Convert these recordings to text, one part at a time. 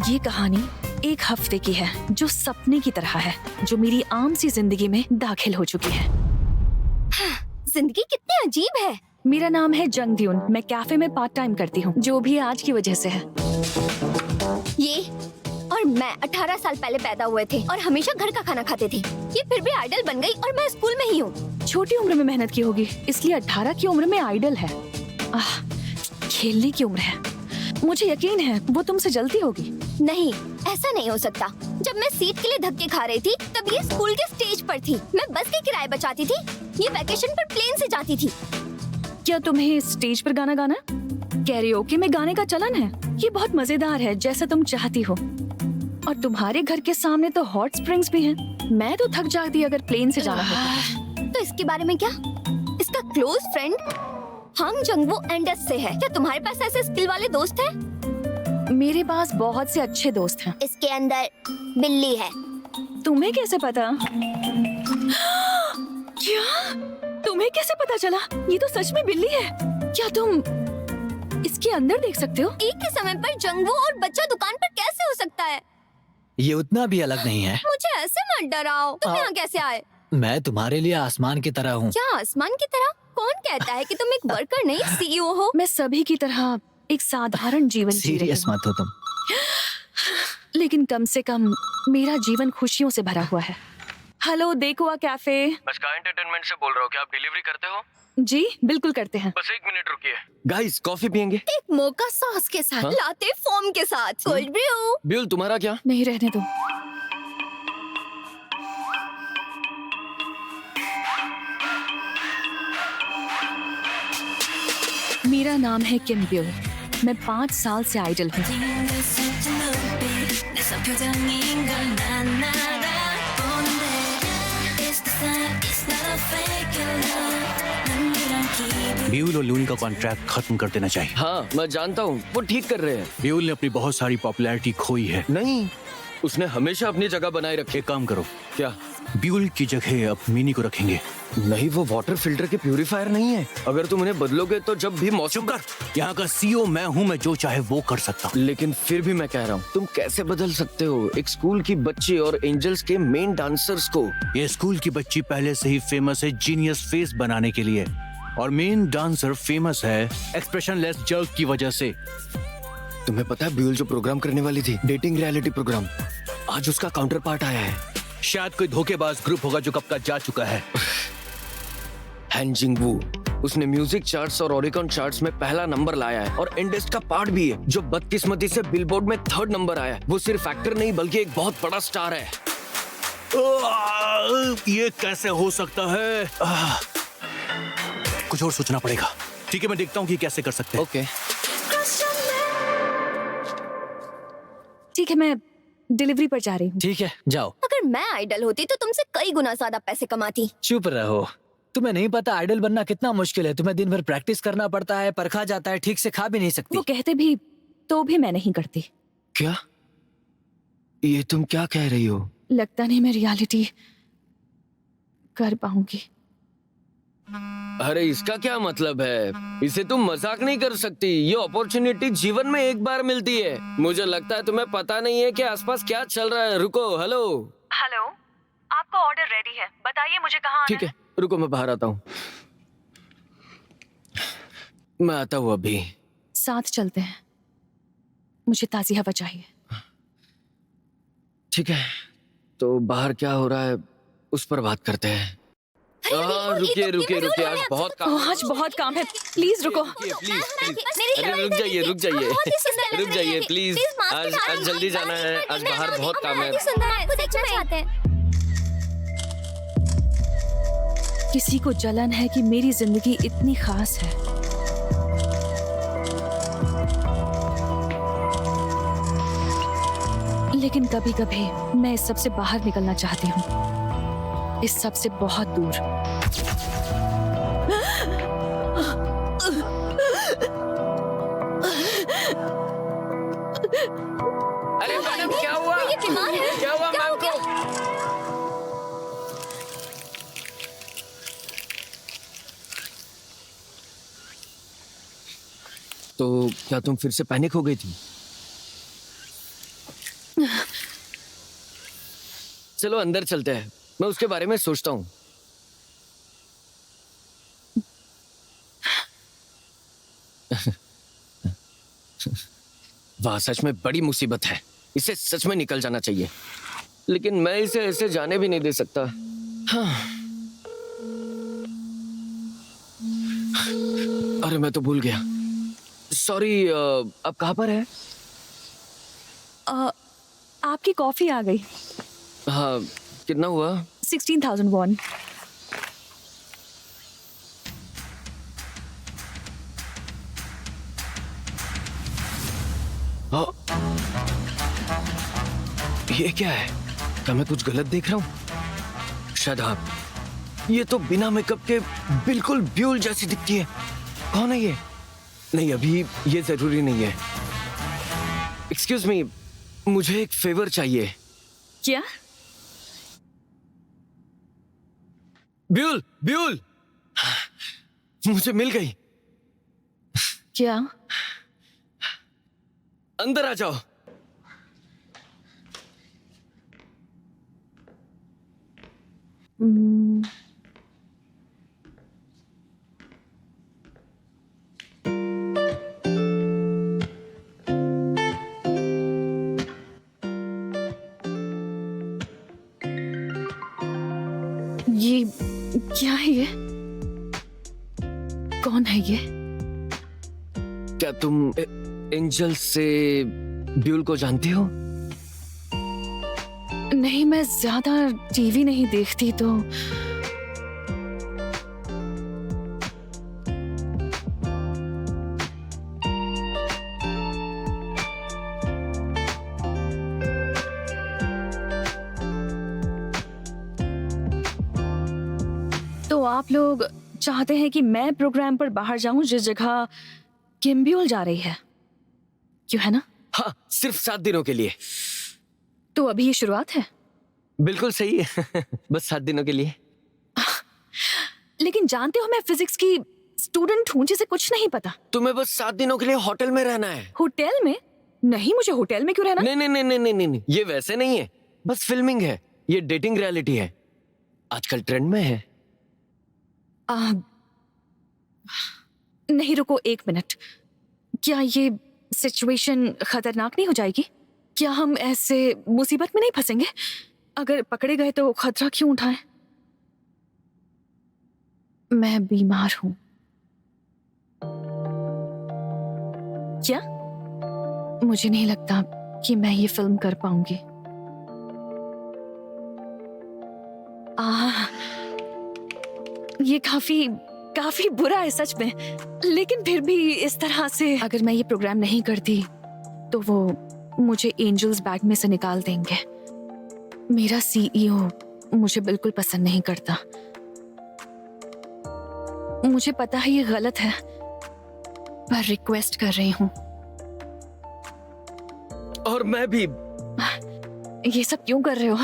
ये कहानी एक हफ्ते की है जो सपने की तरह है, जो मेरी आम सी जिंदगी में दाखिल हो चुकी है। जिंदगी कितनी अजीब है। मेरा नाम है जंगद्यून। मैं कैफे में पार्ट टाइम करती हूँ, जो भी आज की वजह से है। ये और मैं 18 साल पहले पैदा हुए थे और हमेशा घर का खाना खाते थे। ये फिर भी आइडल बन गई और मैं स्कूल में ही हूँ। छोटी उम्र में मेहनत की होगी, इसलिए 18 की उम्र में आइडल है। खेलने की उम्र है। मुझे यकीन है वो तुमसे जलती होगी। नहीं, ऐसा नहीं हो सकता। जब मैं सीट के लिए धक्के खा रही थी तब ये स्कूल के स्टेज पर थी। मैं बस के किराए बचाती थी। ये वैकेशन पर प्लेन से जाती थी। क्या तुम्हें स्टेज पर गाना गाना? कैरियोके में गाने का चलन है। ये बहुत मजेदार है, जैसा तुम चाहती हो। और तुम्हारे घर के सामने तो हॉट स्प्रिंग्स भी हैं। मैं तो थक जाती अगर प्लेन से जाना होता। तो इसके बारे में क्या? इसका क्लोज फ्रेंड हम जंगवो एंडस से है। क्या तुम्हारे पास ऐसे स्किल वाले दोस्त हैं? मेरे पास बहुत से अच्छे दोस्त हैं। इसके अंदर बिल्ली है। तुम्हें कैसे पता? क्या? तुम्हें कैसे पता चला? ये तो सच में बिल्ली है। क्या तुम इसके अंदर देख सकते हो? एक ही समय पर जंगवो और बच्चा दुकान पर कैसे हो सकता है? ये उतना भी अलग नहीं है। मुझे ऐसे मत डराओ। तुम यहाँ कैसे आए? मैं तुम्हारे लिए आसमान की तरह हूँ। क्या आसमान की तरह? कौन कहता है कि तुम एक वर्कर नहीं सीईओ हो? मैं सभी की तरह एक साधारण जीवन जी रही सीरियस हूँ, मत हो तुम। लेकिन कम से कम मेरा जीवन खुशियों से भरा हुआ है। हेलो देखो कैफे। मैं स्काई एंटरटेनमेंट से बोल रहा हूँ। क्या आप डिलीवरी करते हो? जी बिल्कुल करते हैं। बस 1 मिनट रुकिए। गाइस कॉफी पियेंगे? एक मोका सॉस के साथ, हाँ? लाते फोम के साथ, कोल्ड ब्रू। ब्यूल तुम्हारा क्या? नहीं, रहने दो। मेरा नाम है किम ब्यूल। मैं 5 साल से आइडल हूँ। ब्यूल और लून का कॉन्ट्रैक्ट खत्म कर देना चाहिए। हाँ मैं जानता हूँ, वो ठीक कर रहे हैं। ब्यूल ने अपनी बहुत सारी पॉपुलैरिटी खोई है। नहीं, उसने हमेशा अपनी जगह बनाए रखी। एक काम करो, क्या? ब्यूल की जगह अब मिनी को रखेंगे। नहीं, वो वाटर फिल्टर के प्यूरिफायर नहीं है। अगर तुम उन्हें बदलोगे तो जब भी मौसम कर, यहाँ का सीईओ मैं हूँ, मैं जो चाहे वो कर सकता हूँ। लेकिन फिर भी मैं कह रहा हूँ, तुम कैसे बदल सकते हो एक स्कूल की बच्ची और एंजल्स के मेन डांसर्स को? ये स्कूल की बच्ची पहले से ही फेमस है जीनियस फेस बनाने के लिए, और मेन डांसर फेमस है एक्सप्रेशनलेस जर्क की वजह से। तुम्हें पता है ब्यूल जो प्रोग्राम करने वाली थी, डेटिंग रियलिटी प्रोग्राम, आज उसका काउंटर पार्ट आया है। शायद कोई धोखेबाज ग्रुप होगा जो कब का जा चुका है। हैन जिंगवू, उसने म्यूजिक चार्ट्स और ओरिकॉन चार्ट्स में पहला नंबर लाया है और इंडेस्ट का पार्ट भी है, जो बदकिस्मती से बिलबोर्ड में 3rd नंबर आया है। वो सिर्फ एक्टर नहीं बल्कि एक बहुत बड़ा स्टार है। ये कैसे हो सकता है? कुछ और सोचना पड़ेगा। ठीक है, मैं देखता हूँ कि कैसे कर सकते हैं। ओके। ठीक है, मैं डिलीवरी पर जा रही हूँ। ठीक है, जाओ। अगर मैं आइडल होती तो तुमसे कई गुना ज्यादा पैसे कमाती। चुप रहो। तुम्हें नहीं पता आइडल बनना कितना मुश्किल है। तुम्हें दिन भर प्रैक्टिस करना पड़ता है, परखा जाता है, ठीक से खा भी नहीं सकती। वो कहते भी तो भी मैं नहीं करती। क्या? ये तुम क्या कह रही हो? लगता नहीं मैं रियलिटी कर पाऊंगी। अरे इसका क्या मतलब है? इसे तुम मजाक नहीं कर सकती। ये अपॉर्चुनिटी जीवन में एक बार मिलती है। मुझे लगता है तुम्हें पता नहीं है कि आसपास क्या चल रहा है। रुको, हेलो। हेलो, आपका ऑर्डर रेडी है, बताइए मुझे कहाँ आना ठीक है, रुको मैं बाहर आता हूँ। मैं आता हूँ अभी। साथ चलते हैं, मुझे ताज़ी हवा चाहिए। ठीक है, तो बाहर क्या हो रहा है उस पर बात करते हैं। रुकिए रुकिए रुकिए, आज बहुत काम। आज बहुत काम है, प्लीज रुको। प्लीज प्लीज, अरे रुक जाइए रुक जाइए रुक जाइए प्लीज। आज जल्दी जाना है, आज बाहर बहुत काम है। किसी को जलन है कि मेरी जिंदगी इतनी खास है। लेकिन कभी कभी मैं इस सब से बाहर निकलना चाहती हूँ, इस सब से बहुत दूर। अरे मैडम क्या हुआ? ये बीमार है। क्या हुआ क्या हो मैम को? तो क्या तुम फिर से पैनिक हो गई थी? चलो अंदर चलते हैं, मैं उसके बारे में सोचता हूँ। वाह, सच में बड़ी मुसीबत है, इसे सच में निकल जाना चाहिए, लेकिन मैं इसे ऐसे जाने भी नहीं दे सकता। हाँ। अरे मैं तो भूल गया, सॉरी। अब कहाँ पर है? आपकी कॉफी आ गई। हाँ, कितना हुआ? 16,000 वॉन। हाँ। ये क्या है? क्या मैं कुछ गलत देख रहा हूँ? शायद आप। ये तो बिना मेकअप के बिल्कुल ब्यूल जैसी दिखती है। कौन है ये? नहीं, अभी ये जरूरी नहीं है। एक्सक्यूज मी, मुझे एक फेवर चाहिए। क्या? ब्यूल, ब्यूल, मुझे मिल गई। क्या? अंदर आ जाओ। ये क्या है? ये कौन है ये? क्या तुम एंजल से ब्यूल को जानती हो? नहीं, मैं ज्यादा टीवी नहीं देखती तो। तो आप लोग चाहते हैं कि मैं प्रोग्राम पर बाहर जाऊं जिस जगह किम ब्यूल जा रही है, क्यों है ना? हाँ, सिर्फ 7 दिनों के लिए। तो अभी ये शुरुआत है। बिल्कुल सही है। बस 7 दिनों के लिए। लेकिन जानते हो, मैं फिजिक्स की स्टूडेंट हूँ जिसे कुछ नहीं पता। तुम्हें बस 7 दिनों के लिए होटल में रहना है। होटल में? नहीं, मुझे होटल में क्यों रहना? नहीं नहीं नहीं नहीं नहीं नहीं, ये वैसे नहीं है, बस फिल्मिंग है। ये डेटिंग रियलिटी है, आजकल ट्रेंड में है। नहीं, रुको 1 मिनट। क्या ये सिचुएशन खतरनाक नहीं हो जाएगी? क्या हम ऐसे मुसीबत में नहीं फंसेंगे? अगर पकड़े गए तो खतरा क्यों उठाएं? मैं बीमार हूं। क्या? मुझे नहीं लगता कि मैं ये फिल्म कर पाऊंगी। ये काफी बुरा है सच में, लेकिन फिर भी इस तरह से अगर मैं ये प्रोग्राम नहीं करती तो वो मुझे एंजल्स बैग में से निकाल देंगे। मेरा सीईओ मुझे बिल्कुल पसंद नहीं करता। मुझे पता है ये गलत है, पर रिक्वेस्ट कर रही हूँ। और मैं भी। ये सब क्यों कर रहे हो?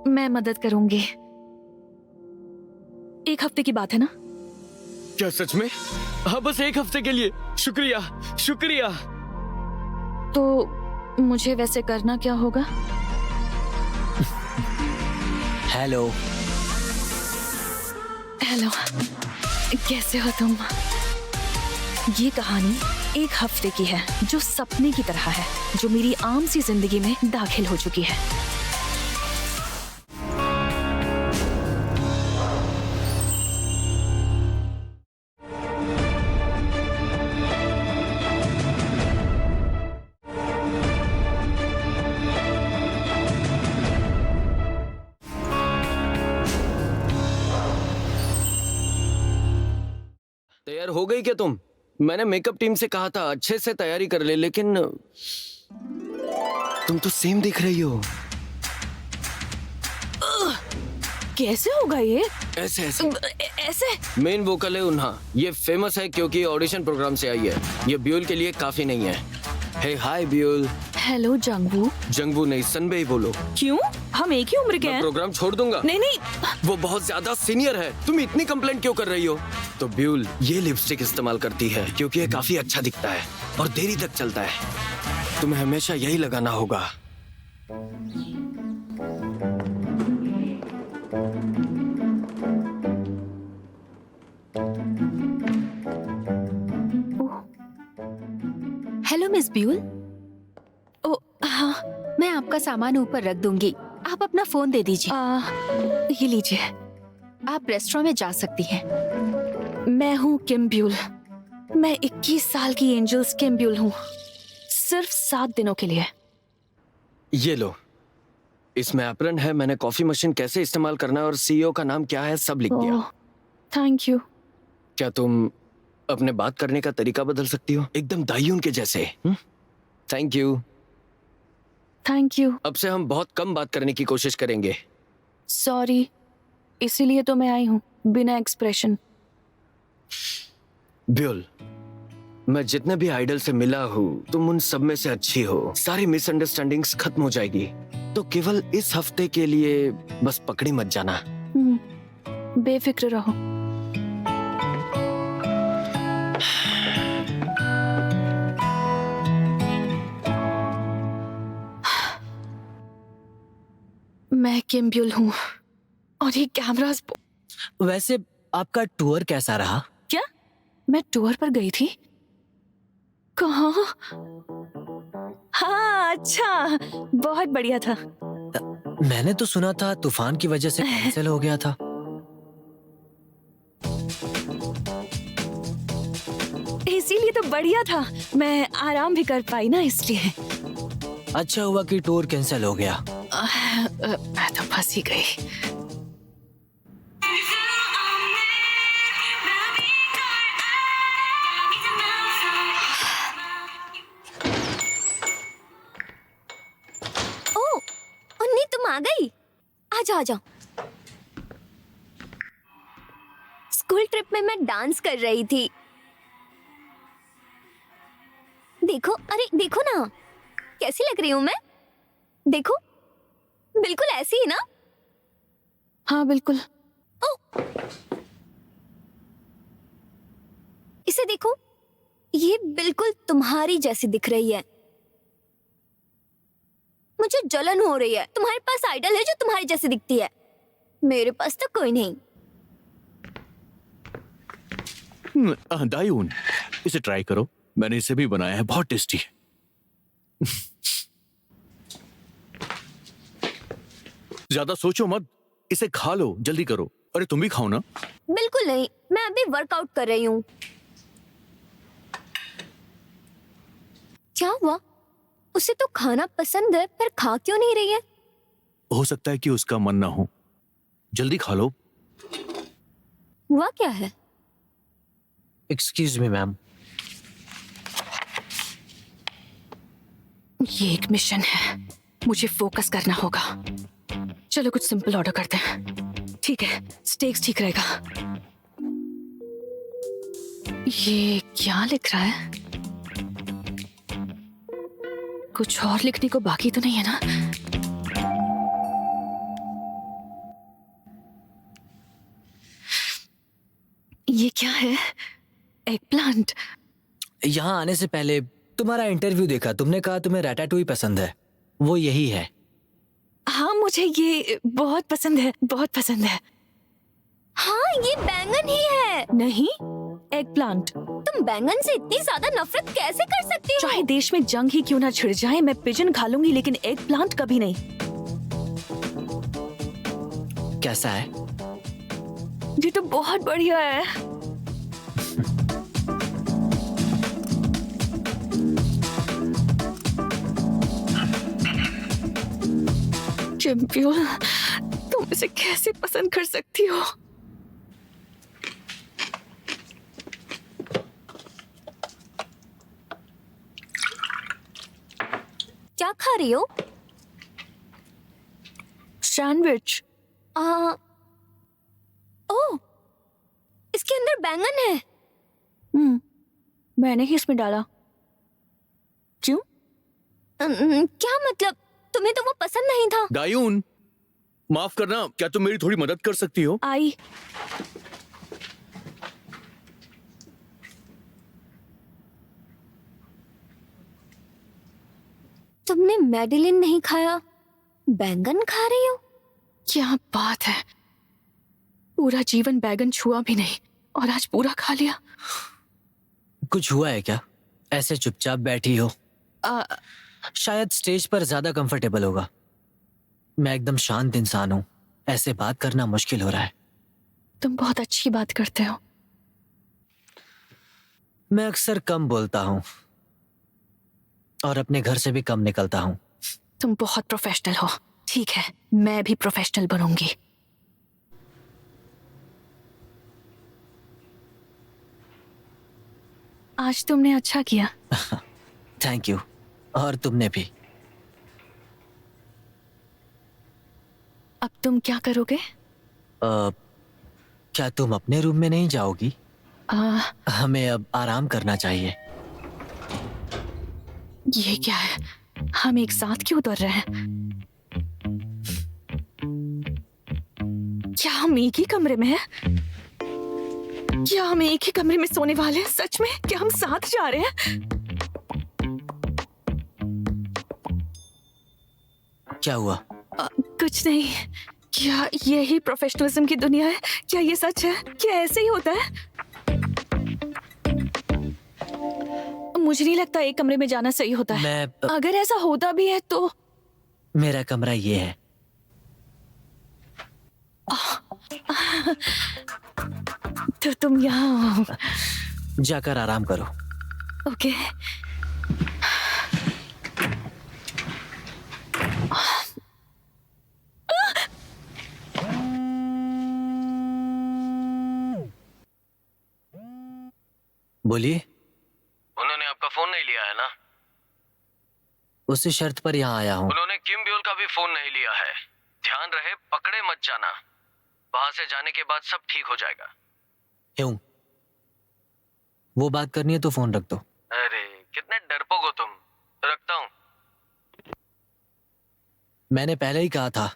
मैं मदद करूंगी। 1 हफ्ते की बात है ना? क्या सच में? हाँ, बस 1 हफ्ते के लिए। शुक्रिया शुक्रिया। तो मुझे वैसे करना क्या होगा? हेलो। हेलो, कैसे हो तुम? ये कहानी 1 हफ्ते की है, जो सपने की तरह है, जो मेरी आम सी जिंदगी में दाखिल हो चुकी है। तैयार हो गई क्या तुम? मैंने मेकअप टीम से कहा था अच्छे से तैयारी कर ले, लेकिन तुम तो सेम दिख रही हो। कैसे होगा ये? ऐसे ऐसे ऐसे? मेन वोकल है उन्हा। ये फेमस है क्योंकि ऑडिशन प्रोग्राम से आई है। ये ब्यूल के लिए काफी नहीं है। हे हाय ब्यूल। हेलो जंगवू। जंगवू नहीं, सनबे ही बोलो। क्यों? हम एक ही उम्र के मैं हैं। प्रोग्राम छोड़ दूंगा। नहीं नहीं, वो बहुत ज्यादा सीनियर है, तुम इतनी कंप्लेंट क्यों कर रही हो? तो ब्यूल ये लिपस्टिक इस्तेमाल करती है क्योंकि ये काफी अच्छा दिखता है और देरी तक चलता है। तुम्हें हमेशा यही लगाना होगा। हेलो मिस ब्यूल, ओ हाँ, मैं आपका सामान ऊपर रख दूंगी, आप अपना फोन दे दीजिए। ये लीजिए। आप रेस्टोरेंट में जा सकती हैं। मैं हूँ किम ब्यूल। मैं 21 साल की एंजल्स किम ब्यूल हूँ, सिर्फ 7 दिनों के लिए। ये लो, इसमें एप्रन है, मैंने कॉफी मशीन कैसे इस्तेमाल करना है और सीईओ का नाम क्या है सब लिख दिया। ओह, थैंक यू। क्या तुम अपने बात करने का तरीका बदल सकती हो, एकदम दायून के जैसे? Thank you. Thank you. अब से हम बहुत कम बात करने की कोशिश करेंगे। सॉरी, इसीलिए तो मैं आई हूँ बिना एक्सप्रेशन। ब्यूल, मैं जितने भी आइडल से मिला हूँ तुम उन सब में से अच्छी हो। सारी मिसअंडरस्टैंडिंग्स खत्म हो जाएगी। तो केवल इस हफ्ते के लिए बस पकड़ी मत जाना। बेफिक्र रहो। मैं किम ब्यूल हूँ और ये कैमरास। वैसे आपका टूर कैसा रहा? क्या? मैं टूर पर गई थी? कहाँ? हाँ, अच्छा, बहुत बढ़िया था। मैंने तो सुना था तूफान की वजह से कैंसिल हो गया था। इसीलिए तो बढ़िया था, मैं आराम भी कर पाई ना, इसलिए। अच्छा हुआ कि टूर कैंसिल हो गया। मैं तो फंस ही गई। ओह, अन्नी तुम आ गई। आ जाओ, आ जाओ। स्कूल ट्रिप में मैं डांस कर रही थी। देखो, अरे देखो ना, कैसी लग रही हूँ मैं? देखो, बिल्कुल ऐसी ही ना? हाँ बिल्कुल। इसे देखो, ये बिल्कुल तुम्हारी जैसी दिख रही है। मुझे जलन हो रही है। तुम्हारे पास आइडल है जो तुम्हारी जैसी दिखती है, मेरे पास तो कोई नहीं। दायून, इसे ट्राई करो, मैंने इसे भी बनाया है, बहुत टेस्टी है। ज्यादा सोचो मत, इसे खा लो, जल्दी करो। अरे तुम भी खाओ ना। बिल्कुल नहीं, मैं अभी वर्कआउट कर रही हूँ। क्या हुआ? उसे तो खाना पसंद है, पर खा क्यों नहीं रही है? हो सकता है कि उसका मन ना हो। जल्दी खा लो। हुआ क्या है? Excuse me ma'am. ये एक मिशन है, मुझे फोकस करना होगा। चलो कुछ सिंपल ऑर्डर करते हैं। ठीक है, स्टेक्स ठीक रहेगा। ये क्या लिख रहा है? कुछ और लिखने को बाकी तो नहीं है ना? ये क्या है? Egg plant. यहाँ आने से पहले तुम्हारा इंटरव्यू देखा, तुमने कहा तुम्हें रैटाटूई पसंद है, वो यही है। हाँ, मुझे ये बहुत पसंद है, बहुत पसंद है। हाँ, ये बैंगन ही है। नहीं, एग प्लांट। तुम बैंगन से इतनी ज्यादा नफरत कैसे कर सकती हो? चाहे देश में जंग ही क्यों ना छिड़ जाए, मैं पिजन खा लूंगी, लेकिन एग प्लांट कभी नहीं। कैसा है? ये तो बहुत बढ़िया है। चैंपियन, तुम इसे कैसे पसंद कर सकती हो? क्या खा रही हो? सैंडविच। ओह, इसके अंदर बैंगन है। मैंने ही इसमें डाला। क्यों? क्या मतलब? तुम्हें तो वो पसंद नहीं था। दायून, माफ करना, क्या तुम मेरी थोड़ी मदद कर सकती हो? आई। तुमने मेडिलिन नहीं खाया, बैंगन खा रही हो? क्या बात है, पूरा जीवन बैगन छुआ भी नहीं और आज पूरा खा लिया। कुछ हुआ है क्या? ऐसे चुपचाप बैठी हो। शायद स्टेज पर ज्यादा कंफर्टेबल होगा। मैं एकदम शांत इंसान हूँ, ऐसे बात करना मुश्किल हो रहा है। तुम बहुत अच्छी बात करते हो। मैं अक्सर कम बोलता हूँ और अपने घर से भी कम निकलता हूँ। तुम बहुत प्रोफेशनल हो। ठीक है, मैं भी प्रोफेशनल बनूंगी। आज तुमने अच्छा किया। Thank you. और तुमने भी। अब तुम क्या करोगे? क्या तुम अपने रूम में नहीं जाओगी? हमें अब आराम करना चाहिए। ये क्या है, हम एक साथ क्यों उतर रहे हैं? क्या हम एक ही कमरे में हैं? क्या हम एक ही कमरे में सोने वाले हैं? सच में? क्या हम साथ जा रहे हैं? क्या हुआ? कुछ नहीं। क्या यही प्रोफेशनलिज्म की दुनिया है? क्या ये सच है? क्या ऐसे ही होता है? मुझे नहीं लगता एक कमरे में जाना सही होता है। अगर ऐसा होता भी है तो मेरा कमरा ये है। तो तुम यहाँ जाकर आराम करो। ओके। बोलिए। उन्होंने आपका फोन नहीं लिया है ना? उसी शर्त पर यहाँ आया हूँ। उन्होंने किम ब्यूल का भी फोन नहीं लिया है। ध्यान रहे, पकड़े मत जाना। वहां से जाने के बाद सब ठीक हो जाएगा। क्यों? वो बात करनी है तो फोन रख दो। अरे कितने डरपोक हो तुम। रखता हूँ। मैंने पहले ही कहा था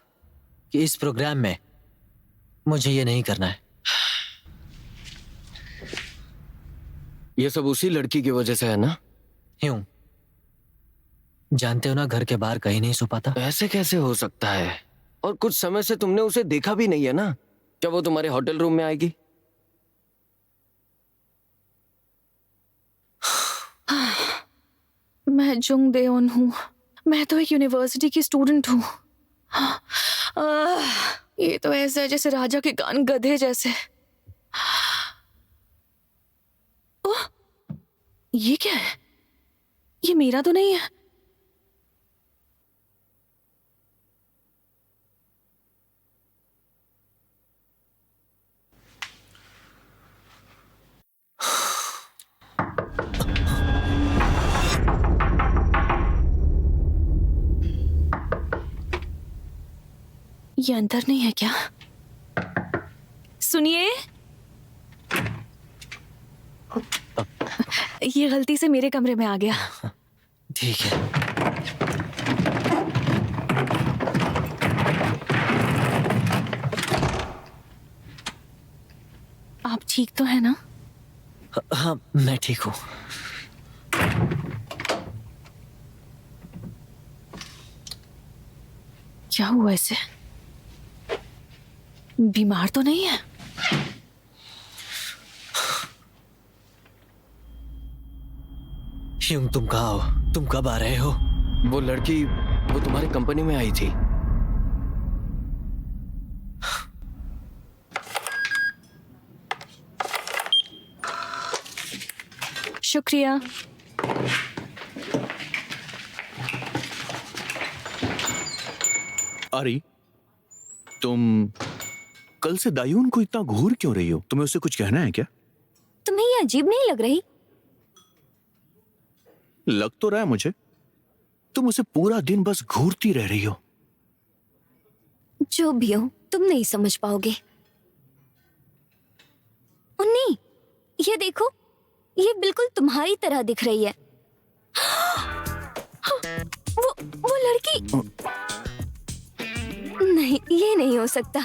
कि इस प्रोग्राम में मुझे ये नहीं करना है। ये सब उसी लड़की की वजह से है ना? क्यों? जानते हो ना, घर के बाहर कहीं नहीं सो पाता। ऐसे कैसे हो सकता है? और कुछ समय से तुमने उसे देखा भी नहीं है ना? क्या वो तुम्हारे होटल रूम में आएगी? मैं जुंग देओन हूँ। मैं तो एक यूनिवर्सिटी की स्टूडेंट हूँ। ये तो ऐसा है जैसे राजा के कान गधे जैसे। ओह, ये क्या है? ये मेरा तो नहीं है। ये अंदर नहीं है क्या? सुनिए, ये गलती से मेरे कमरे में आ गया। ठीक है। आप ठीक तो है ना? हाँ, मैं ठीक हूँ। क्या हुआ इसे? बीमार तो नहीं है? ह्यूंग, तुम कहाँ हो? तुम कब आ रहे हो? वो लड़की, वो तुम्हारी कंपनी में आई थी। शुक्रिया। आरी, तुम कल से दायून को इतना घूर क्यों रही हो? तुम्हें उससे कुछ कहना है क्या? तुम्हें ये अजीब नहीं लग रही? लग तो रहा है मुझे। तुम उसे पूरा दिन बस घूरती रह रही हो। जो भी हो, तुम नहीं समझ पाओगे। उन्नी, ये देखो, ये बिल्कुल तुम्हारी तरह दिख रही है। वो लड़की। नहीं, ये नहीं हो सकता,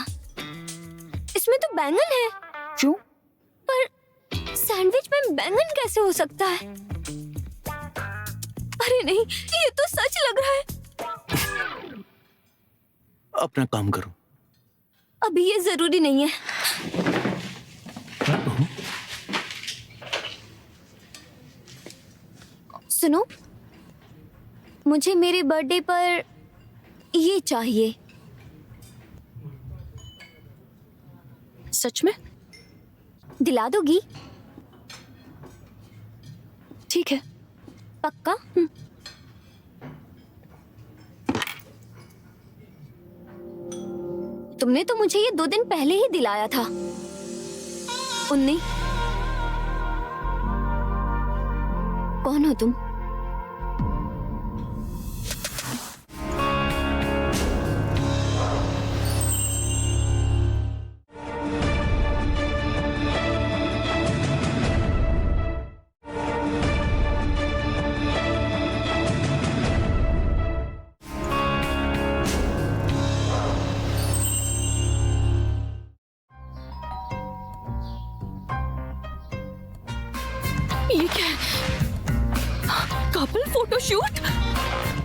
इसमें तो बैंगन है। क्यों? पर सैंडविच में बैंगन कैसे हो सकता है? अरे नहीं, ये तो सच लग रहा है। अपना काम करो। अभी ये जरूरी नहीं है। सुनो, मुझे मेरे बर्थडे पर ये चाहिए। सच में? दिला दोगी? ठीक है। पक्का? तुमने तो मुझे ये 2 दिन पहले ही दिलाया था। उन्नी, कौन हो तुम? ये क्या है? Couple photoshoot?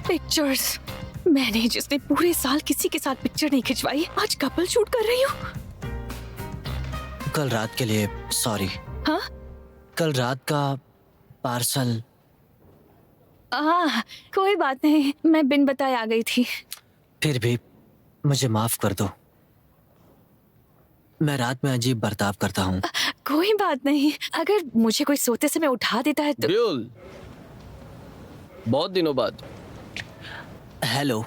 पिक्चर्स? मैंने जिसने पूरे साल किसी के साथ पिक्चर नहीं खिंचवाई, आज कपल शूट कर रही हूँ। कल रात के लिए सॉरी। हाँ? कल रात का पार्सल। कोई बात नहीं, मैं बिन बताए आ गई थी। फिर भी मुझे माफ कर दो, मैं रात में अजीब बर्ताव करता हूँ। कोई बात नहीं, अगर मुझे कोई सोते समय उठा देता है तो। ब्यूल, बहुत दिनों बाद। हेलो।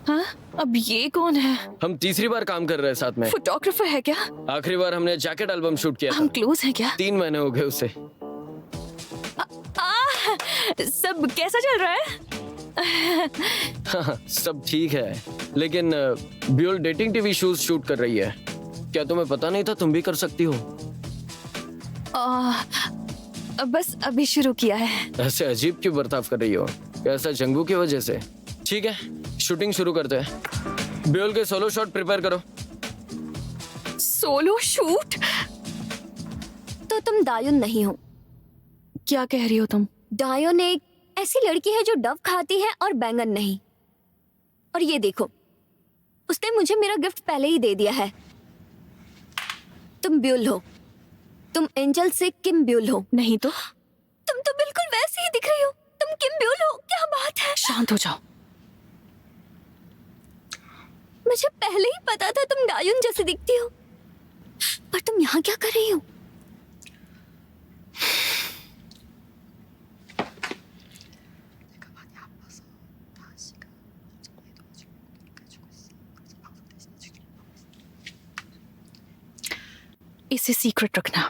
हाँ? अब ये कौन है? हम तीसरी बार काम कर रहे हैं साथ में। फोटोग्राफर है क्या? आखिरी बार हमने जैकेट एल्बम शूट किया हम था। क्लोज हैं क्या? 3 महीने हो गए उसे। सब कैसा चल रहा है? हाँ, सब ठीक है, लेकिन ब्यूल डेटिंग टीवी शोज शूट कर रही है। क्या तुम्हें पता नहीं था तुम भी कर सकती हो? बस अभी शुरू किया है। ऐसे अजीब क्यों बर्ताव कर रही हो? कैसा जंगू की वजह से? ठीक है, शूटिंग शुरू करते हैं। ब्यूल के सोलो शॉट प्रिपेयर करो। Solo shoot? तो तुम दायुन नहीं हो। क्या कह रही हो तुम? दायुन एक ऐसी लड़की है जो डव खाती है और बैंगन नहीं। और ये देखो, उसने मुझे मेरा गिफ्ट पहले ही दे दिया है। तुम ब्यूल हो। तुम एंजल से किम ब्यूल हो। नहीं तो? तुम तो बिल्कुल वैसे ही दिख रही हो। तुम किम ब्यूल हो। क्या बात है? शांत हो जाओ। मुझे पहले ही पता था तुम दायुन जैसी दिखती हो। पर तुम यहाँ क्या कर रही हो? इसे सीक्रेट रखना।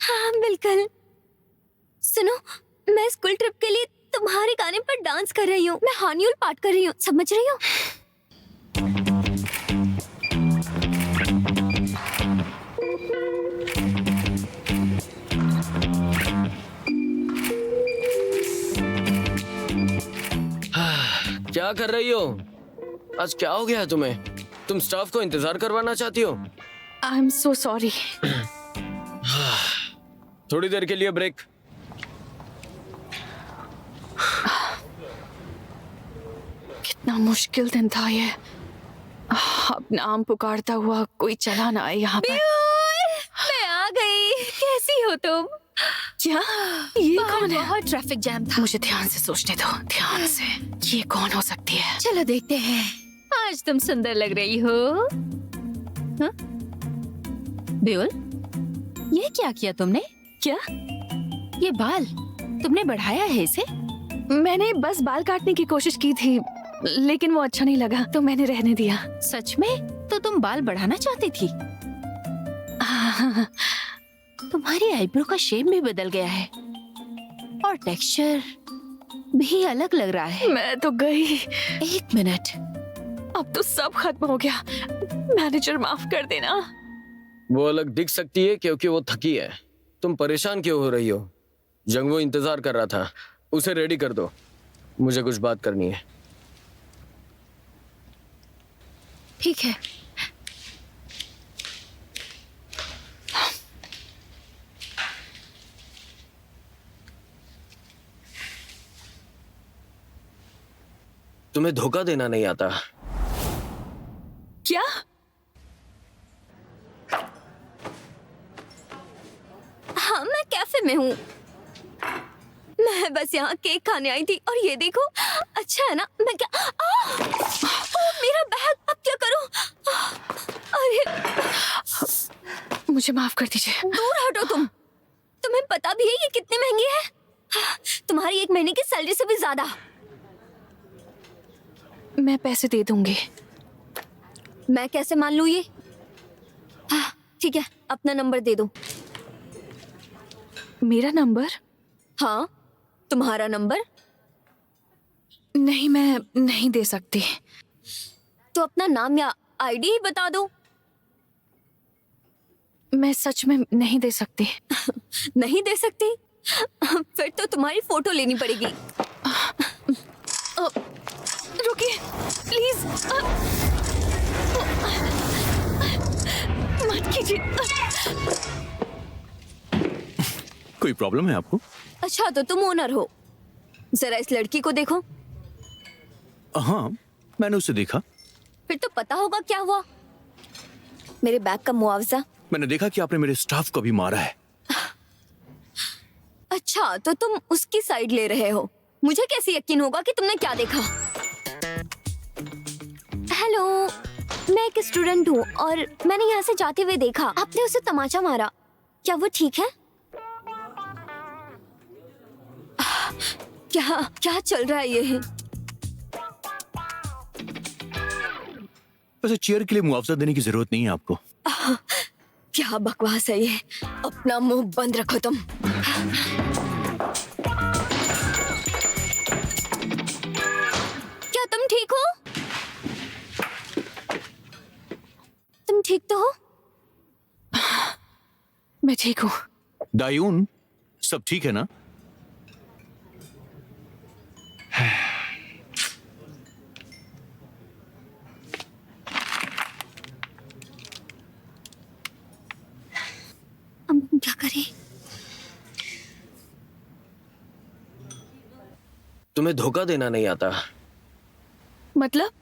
हाँ बिल्कुल। सुनो, मैं स्कूल ट्रिप के लिए तुम्हारे गाने पर डांस कर रही हूँ। मैं हानियुल पार्ट कर रही हूँ, समझ रही हो? क्या कर रही हो? आज क्या हो गया है तुम्हें? तुम स्टाफ को इंतजार करवाना चाहती हो? I am so sorry. थोड़ी देर के लिए ब्रेक। कितना मुश्किल दिन था ये। अब नाम पुकारता हुआ कोई चला ना आए यहाँ पर। मैं आ गई। कैसी हो तुम? क्या? ये कौन है? बहुत ट्रैफिक जैम था। मुझे ध्यान से सोचने दो, ध्यान से। ये कौन हो सकती है? चलो देखते हैं। आज तुम सुंदर लग रही हो। हाँ? ब्यूल, ये क्या किया तुमने? क्या? ये बाल तुमने बढ़ाया है इसे? मैंने बस बाल काटने की कोशिश की थी, लेकिन वो अच्छा नहीं लगा तो मैंने रहने दिया। सच में? तो तुम बाल बढ़ाना चाहती थी? तुम्हारी आईब्रो का शेप भी बदल गया है और टेक्सचर भी अलग लग रहा है। मैं तो गई। 1 मिनट। अब तो सब खत्म हो गया। मैनेजर माफ कर देना। वो अलग दिख सकती है क्योंकि वो थकी है। तुम परेशान क्यों हो रही हो? जंगवो इंतजार कर रहा था, उसे रेडी कर दो, मुझे कुछ बात करनी है। ठीक है। तुम्हें धोखा देना नहीं आता। क्या? हाँ, मैं कैफे में हूँ। मैं बस यहाँ केक खाने आई थी और ये देखो। अच्छा है ना? मैं क्या मेरा बैग, अब क्या करूँ? अरे मुझे माफ कर दीजिए। दूर हटो तुम। तुम्हें पता भी है ये कितने महंगे हैं? तुम्हारी एक महीने की सैलरी से भी ज्यादा। मैं पैसे दे दूंगी। मैं कैसे मान लूँ ये? ठीक है, अपना नंबर दे दो। मेरा नंबर? हाँ, तुम्हारा नंबर। नहीं, मैं नहीं दे सकती। तो अपना नाम या आईडी ही बता दो। मैं सच में नहीं दे सकती। नहीं दे सकती? फिर तो तुम्हारी फोटो लेनी पड़ेगी। रुकिए प्लीज। मत कीजिए। कोई प्रॉब्लम है आपको? अच्छा, तो तुम ओनर हो। जरा इस लड़की को देखो। हाँ, मैंने उसे देखा। फिर तो पता होगा क्या हुआ। मेरे बैग का मुआवजा। मैंने देखा कि आपने मेरे स्टाफ को भी मारा है। अच्छा, तो तुम उसकी साइड ले रहे हो। मुझे कैसे यकीन होगा कि तुमने क्या देखा? हेलो, मैं एक स्टूडेंट हूँ और मैंने यहाँ से जाते हुए देखा आपने उसे तमाचा मारा। क्या वो ठीक है? क्या क्या चल रहा है ये? वैसे चेयर के लिए मुआवजा देने की जरूरत नहीं है आपको। क्या बकवास है ये? अपना मुंह बंद रखो तुम। क्या तुम ठीक हो? तुम ठीक तो हो? मैं ठीक हूँ। दायून, सब ठीक है ना? हम क्या करें? तुम्हें धोखा देना नहीं आता। मतलब?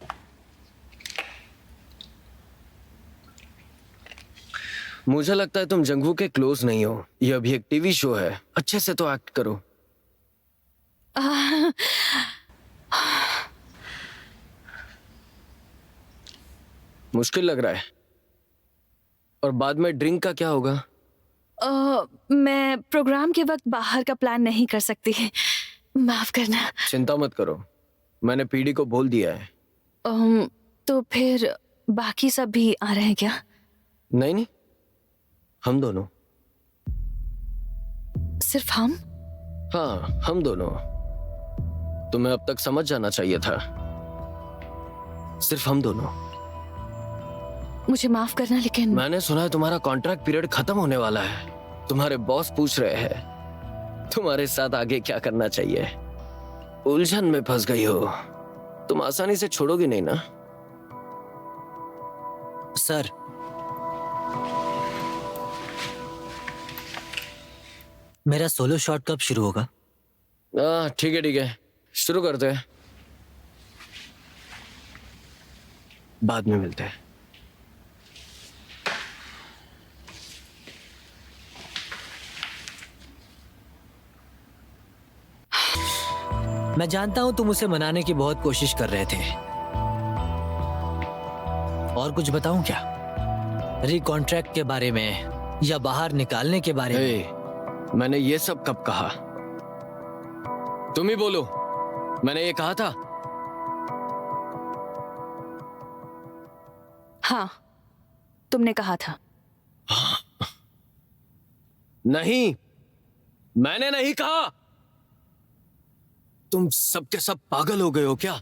मुझे लगता है तुम जंगवू के क्लोज नहीं हो। ये अभी एक टीवी शो है, अच्छे से तो एक्ट करो। मुश्किल लग रहा है। और बाद में ड्रिंक का क्या होगा? मैं प्रोग्राम के वक्त बाहर का प्लान नहीं कर सकती। माफ करना। चिंता मत करो, मैंने पीडी को बोल दिया है। तो फिर बाकी सब भी आ रहे हैं क्या? नहीं नहीं, हम दोनों। सिर्फ हम? हाँ, हम दोनों। तुम्हें अब तक समझ जाना चाहिए था। सिर्फ हम दोनों। मुझे माफ करना, लेकिन मैंने सुना है तुम्हारा कॉन्ट्रैक्ट पीरियड खत्म होने वाला है। तुम्हारे बॉस पूछ रहे हैं तुम्हारे साथ आगे क्या करना चाहिए। उलझन में फंस गई हो। तुम आसानी से छोड़ोगी नहीं ना? सर, मेरा सोलो शॉट कब शुरू होगा? ठीक है, शुरू करते हैं। बाद में मिलते हैं। मैं जानता हूं तुम उसे मनाने की बहुत कोशिश कर रहे थे। और कुछ बताऊं क्या? रिकॉन्ट्रैक्ट के बारे में या बाहर निकालने के बारे में? मैंने ये सब कब कहा? तुम ही बोलो, मैंने ये कहा था? हाँ, तुमने कहा था। नहीं, मैंने नहीं कहा। तुम सब के सब पागल हो गए हो क्या?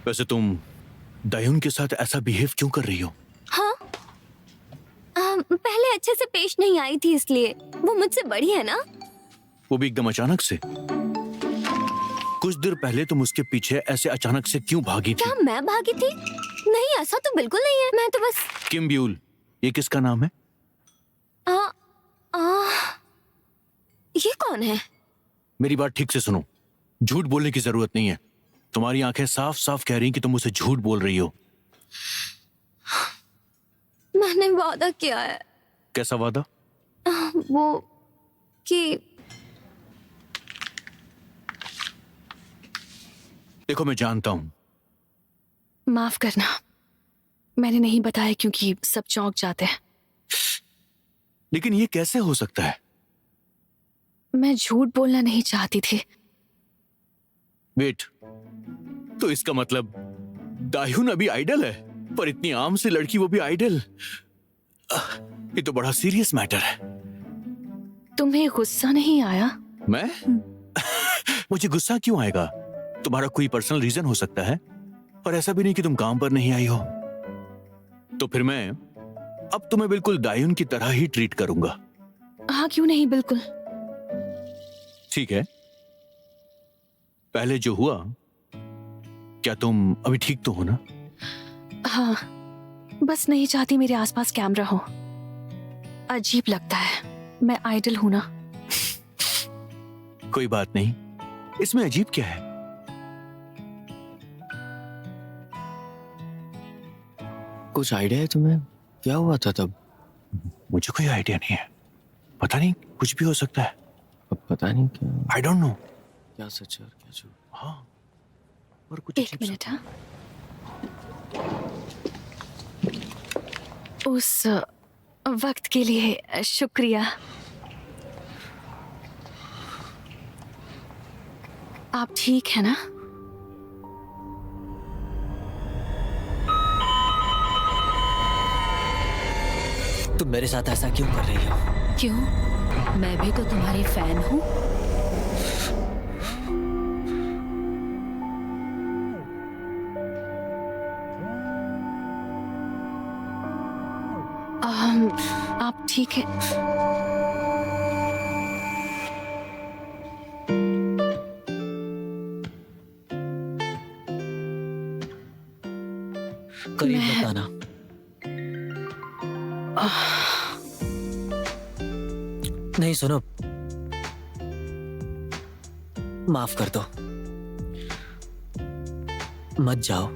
वैसे तुम दायून के साथ ऐसा बिहेव क्यों कर रही हो? हाँ, पहले अच्छे से पेश नहीं आई थी इसलिए। वो मुझसे बड़ी है ना। वो भी एकदम अचानक से। कुछ देर पहले तुम उसके पीछे ऐसे अचानक से क्यों भागी थी? क्या मैं भागी थी? नहीं, ऐसा तो बिल्कुल नहीं है। मैं तो बस। किम ब्यूल, ये किसका नाम है? आ, आ, ये कौन है? मेरी बात ठीक से सुनो, झूठ बोलने की जरूरत नहीं है। तुम्हारी आंखें साफ साफ कह रही कि तुम उसे झूठ बोल रही हो। मैंने वादा किया है। कैसा वादा? वो कि देखो, मैं जानता हूं। माफ करना, मैंने नहीं बताया क्योंकि सब चौंक जाते हैं। लेकिन ये कैसे हो सकता है? मैं झूठ बोलना नहीं चाहती थी। वेट, तो इसका मतलब दाह्यून अभी आइडल है, पर इतनी आम सी लड़की वो भी आइडल। ये तो बड़ा सीरियस मैटर है। तुम्हें गुस्सा नहीं आया? मैं? मुझे गुस्सा क्यों आएगा? तुम्हारा कोई पर्सनल रीजन हो सकता है, और ऐसा भी नहीं कि तुम काम पर नहीं आई हो। तो फिर मैं अब तुम्हें बिल्कुल दाह्यून की तरह ही ट्रीट करूंगा। हाँ, क्यों नहीं, बिल्कुल। ठीक है। पहले जो हुआ, क्या तुम अभी ठीक तो हो ना? हाँ, बस नहीं चाहती मेरे आसपास कैमरा हो। अजीब लगता है, मैं आइडल हूं ना। कोई बात नहीं, इसमें अजीब क्या है? कुछ आइडिया है तुम्हें? क्या हुआ था तब? मुझे कोई आइडिया नहीं है। पता नहीं, कुछ भी हो सकता है। अब पता नहीं क्या। I don't know. क्या सच है और क्या झूठ? हाँ, और कुछ एक अजीब सा- मिनट। हाँ, उस वक्त के लिए शुक्रिया। आप ठीक है ना? तुम मेरे साथ ऐसा क्यों कर रही हो? क्यों? मैं भी तो तुम्हारी फैन हूँ। आप ठीक है? करीब मैं- बताना। नहीं, सुनो, माफ कर दो, मत जाओ।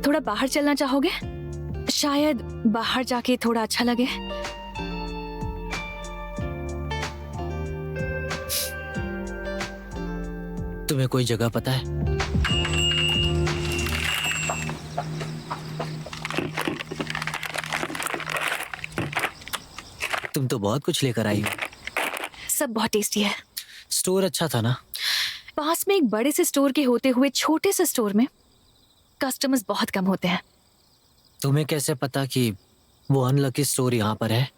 थोड़ा बाहर चलना चाहोगे? शायद बाहर जाके थोड़ा अच्छा लगे। तुम्हें कोई जगह पता है? तुम तो बहुत कुछ लेकर आई हो। सब बहुत टेस्टी है। स्टोर अच्छा था ना? पास में एक बड़े से स्टोर के होते हुए छोटे से स्टोर में कस्टमर्स बहुत कम होते हैं। तुम्हें कैसे पता कि वो अनलकी स्टोर यहाँ पर है?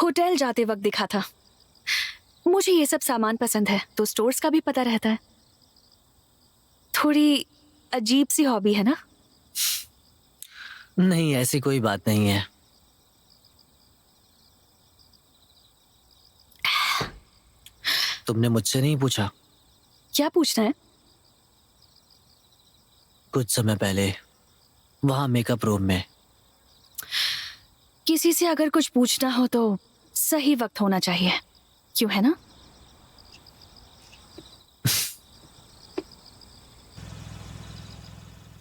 होटल जाते वक्त दिखा था। मुझे ये सब सामान पसंद है तो स्टोर्स का भी पता रहता है। थोड़ी अजीब सी हॉबी है ना? नहीं, ऐसी कोई बात नहीं है। तुमने मुझसे नहीं पूछा? क्या पूछना है? कुछ समय पहले वहां मेकअप रूम में किसी से अगर कुछ पूछना हो तो सही वक्त होना चाहिए, क्यों है ना?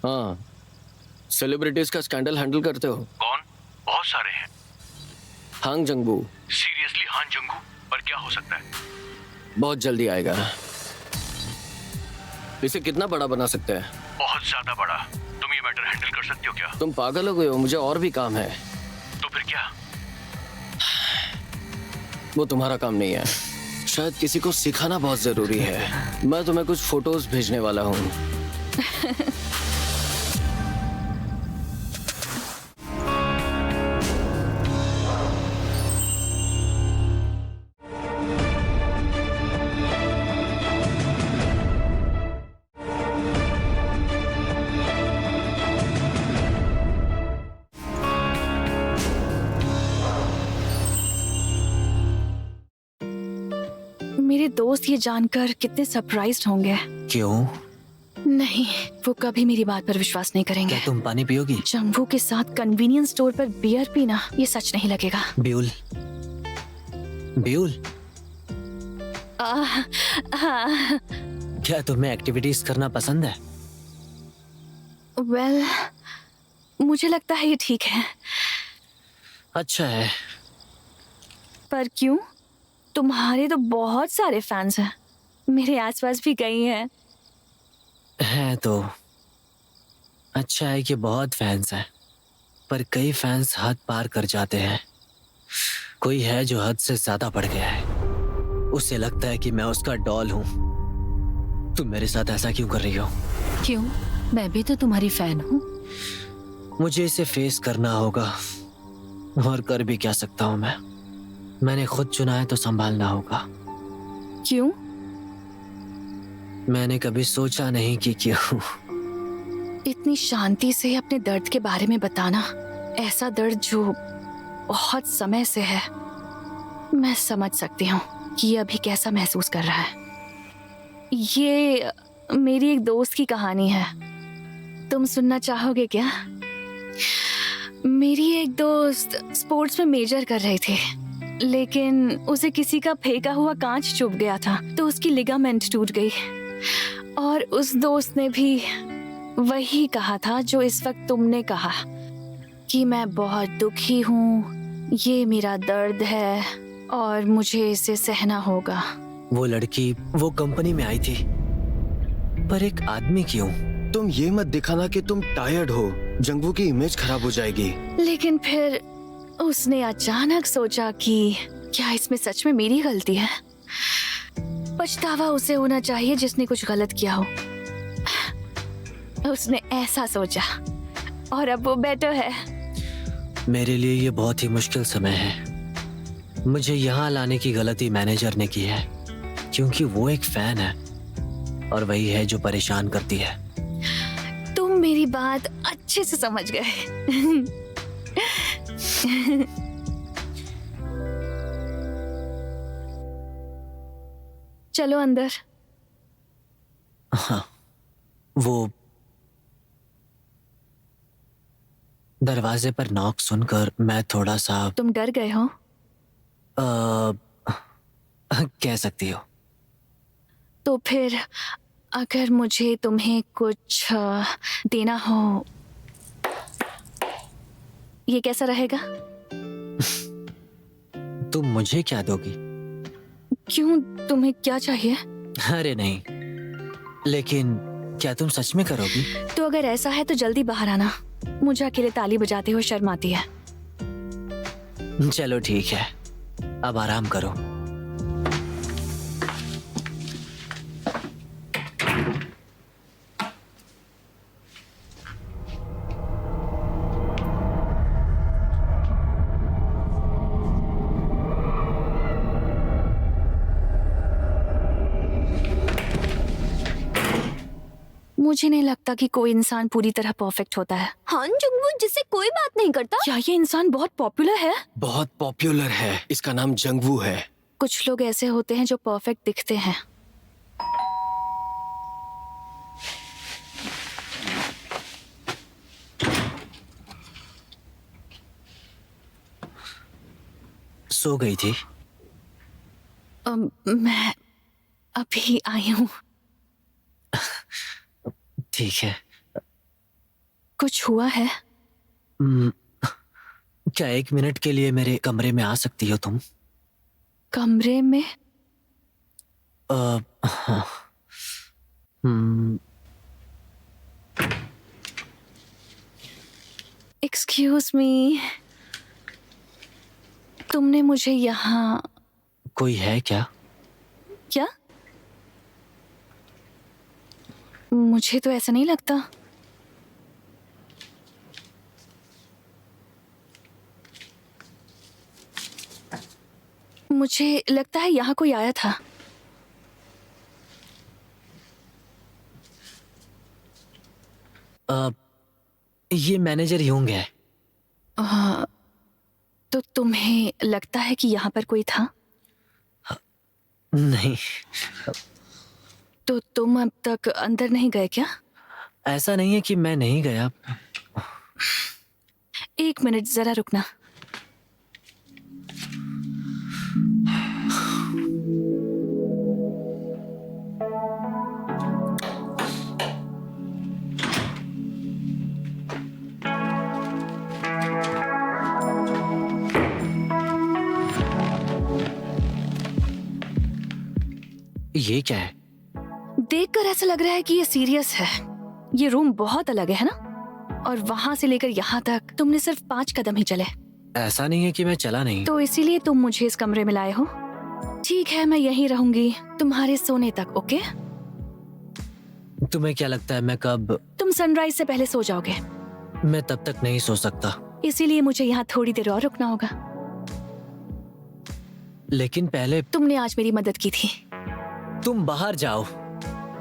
हाँ, सेलिब्रिटीज का स्कैंडल हैंडल करते हो? कौन? बहुत सारे हैं। हांग जंगबू सीरियसली हान जंगू? पर क्या हो सकता है? बहुत जल्दी आएगा। इसे कितना बड़ा बना सकते हैं? बहुत ज्यादा बड़ा। तुम ये मैटर हैंडल कर सकते हो क्या? तुम पागल हो गए हो, मुझे और भी काम है। तो फिर क्या? वो तुम्हारा काम नहीं है। शायद किसी को सिखाना बहुत जरूरी है। मैं तुम्हें कुछ फोटोज भेजने वाला हूँ। दोस्त ये जानकर कितने सरप्राइज्ड होंगे। क्यों? नहीं, वो कभी मेरी बात पर विश्वास नहीं करेंगे। क्या तुम पानी पियोगी? जंगवू के साथ कन्वीनियंस स्टोर पर बियर पीना, ये सच नहीं लगेगा। ब्यूल, ब्यूल, हाँ, क्या तुम्हें एक्टिविटीज करना पसंद है? वेल, मुझे लगता है ये ठीक है। अच्छा है। पर क्यों? तुम्हारे तो बहुत सारे फैंस हैं। मेरे आसपास भी कई हैं। है तो अच्छा है कि बहुत फैंस हैं, पर कई फैंस हद पार कर जाते हैं। कोई है जो हद से ज्यादा बढ़ गया है। उसे लगता है कि मैं उसका डॉल हूँ। तुम मेरे साथ ऐसा क्यों कर रही हो? क्यों? मैं भी तो तुम्हारी फैन हूँ। मुझे इसे फेस करना होगा, और कर भी क्या सकता हूँ मैं? मैंने खुद चुना है तो संभालना होगा। क्यों? मैंने कभी सोचा नहीं कि क्यों। इतनी शांति से अपने दर्द के बारे में बताना, ऐसा दर्द जो बहुत समय से है। मैं समझ सकती हूँ कि ये अभी कैसा महसूस कर रहा है। ये मेरी एक दोस्त की कहानी है। तुम सुनना चाहोगे क्या? मेरी एक दोस्त स्पोर्ट्स में मेजर कर रही थी, लेकिन उसे किसी का फेंका हुआ कांच चुभ गया था, तो उसकी लिगामेंट टूट गई। और उस दोस्त ने भी वही कहा था जो इस वक्त तुमने कहा, कि मैं बहुत दुखी हूँ, ये मेरा दर्द है और मुझे इसे सहना होगा। वो लड़की वो कंपनी में आई थी, पर एक आदमी क्यों? तुम ये मत दिखाना कि तुम टायर्ड हो, जंगवू की इमेज खराब हो जाएगी। लेकिन फिर उसने अचानक सोचा कि क्या इसमें सच में मेरी गलती है? पछतावा उसे होना चाहिए जिसने कुछ गलत किया हो। उसने ऐसा सोचा और अब वो बेटर है। मेरे लिए ये बहुत ही मुश्किल समय है। मुझे यहाँ लाने की गलती मैनेजर ने की है, क्योंकि वो एक फैन है और वही है जो परेशान करती है। तुम मेरी बात अच्छे से समझ गए। चलो अंदर। हाँ, वो दरवाजे पर नॉक सुनकर मैं थोड़ा सा तुम डर गए हो? कह सकती हो। तो फिर अगर मुझे तुम्हें कुछ देना हो, ये कैसा रहेगा? तुम मुझे क्या दोगी? क्यों, तुम्हें क्या चाहिए? अरे नहीं, लेकिन क्या तुम सच में करोगी? तो अगर ऐसा है तो जल्दी बाहर आना। मुझे अकेले ताली बजाते हुए शर्म आती है। चलो ठीक है, अब आराम करो। मुझे नहीं लगता कि कोई इंसान पूरी तरह परफेक्ट होता है। हान जंगवू जिससे कोई बात नहीं करता। क्या ये इंसान बहुत पॉपुलर है? बहुत पॉपुलर है, इसका नाम जंगवू है। कुछ लोग ऐसे होते हैं जो परफेक्ट दिखते हैं। सो गई थी? मैं अभी आई हूँ। ठीक है। कुछ हुआ है? क्या 1 मिनट के लिए मेरे कमरे में आ सकती हो तुम? कमरे में? हाँ। एक्सक्यूज मी, तुमने मुझे यहाँ... कोई है क्या? क्या? मुझे तो ऐसा नहीं लगता। मुझे लगता है यहाँ कोई आया था। ये मैनेजर यूंग है। तो तुम्हें लगता है कि यहाँ पर कोई था? नहीं, तो तुम अब तक अंदर नहीं गए क्या? ऐसा नहीं है कि मैं नहीं गया। 1 मिनट जरा रुकना। ये क्या है? देखकर ऐसा लग रहा है कि ये सीरियस है। ये रूम बहुत अलग है ना? और वहां से लेकर यहाँ तक तुमने सिर्फ 5 कदम ही चले। ऐसा नहीं है कि मैं चला नहीं। तो इसीलिए तुम मुझे इस कमरे में लाए हो। ठीक है, मैं यहीं रहूंगी तुम्हारे सोने तक, ओके? तुम्हें क्या लगता है मैं कब? तुम सनराइज से पहले सो जाओगे, मैं तब तक नहीं सो सकता। इसीलिए मुझे यहाँ थोड़ी देर और रुकना होगा। लेकिन पहले तुमने आज मेरी मदद की थी। तुम बाहर जाओ,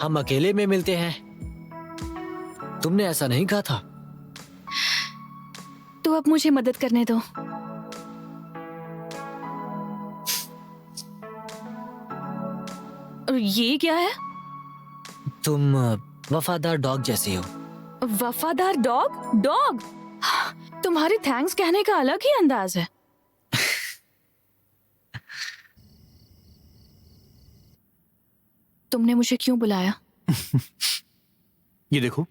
हम अकेले में मिलते हैं। तुमने ऐसा नहीं कहा था। तो अब मुझे मदद करने दो। और ये क्या है? तुम वफादार डॉग जैसी हो। वफादार डॉग? डॉग? तुम्हारे थैंक्स कहने का अलग ही अंदाज है। तुमने मुझे क्यों बुलाया? ये देखो।